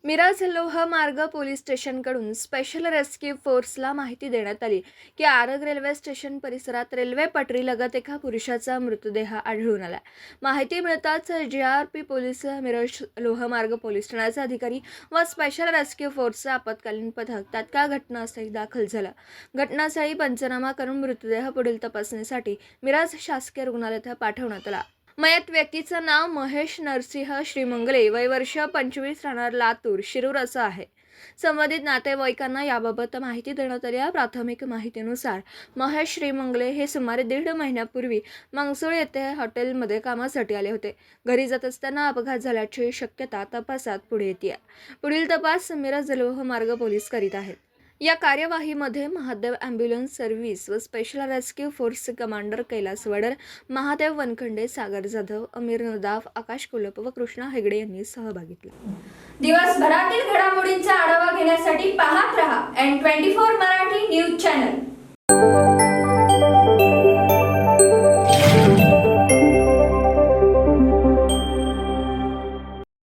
मिरज लोहमार्ग police स्टेशनकडून special rescue फोर्सला माहिती देण्यात आली की आरग रेल्वे स्टेशन परिसरात रेल्वे पटरीलगत एका पुरुषाचा मृतदेह आढळून आला. माहिती मिळताच जीआरपी पोलीस, मिरज लोहमार्ग पोलीस ठाण्याचे अधिकारी व स्पेशल रेस्क्यू फोर्सचे आपत्कालीन पथक तात्काळ घटनास्थळी दाखल झालं. घटनास्थळी पंचनामा करून मृतदेह पुढील तपासणीसाठी मिरज शासकीय रुग्णालयात पाठवण्यात आला. मयत व्यक्तीचं नाव महेश नरसिंह श्रीमंगले, वय वर्ष 25, राहणार लातूर, शिरूर असं आहे. संबंधित नातेवाईकांना याबाबत माहिती देण्यात आली. प्राथमिक माहितीनुसार महेश श्रीमंगले हे सुमारे 1.5 महिन्यापूर्वी मंगसुळ येथे हॉटेलमध्ये कामासाठी आले होते. घरी जात असताना अपघात झाल्याची शक्यता तपासात पुढे येते. पुढील तपास मिरज लोहमार्ग पोलीस करीत आहेत. या कार्यवाहीमध्ये महादेव ॲम्ब्युलन्स सर्व्हिस व स्पेशल रेस्क्यू फोर्सचे कमांडर कैलास वडर, महादेव वनखंडे, सागर जाधव, अमीर नदाफ, आकाश कुलप व कृष्णा हेगडे यांनी सहभाग घेतला. दिवसभरातील घडामोडींचा आढावा घेण्यासाठी पाहत रहा N24 मराठी न्यूज चॅनल.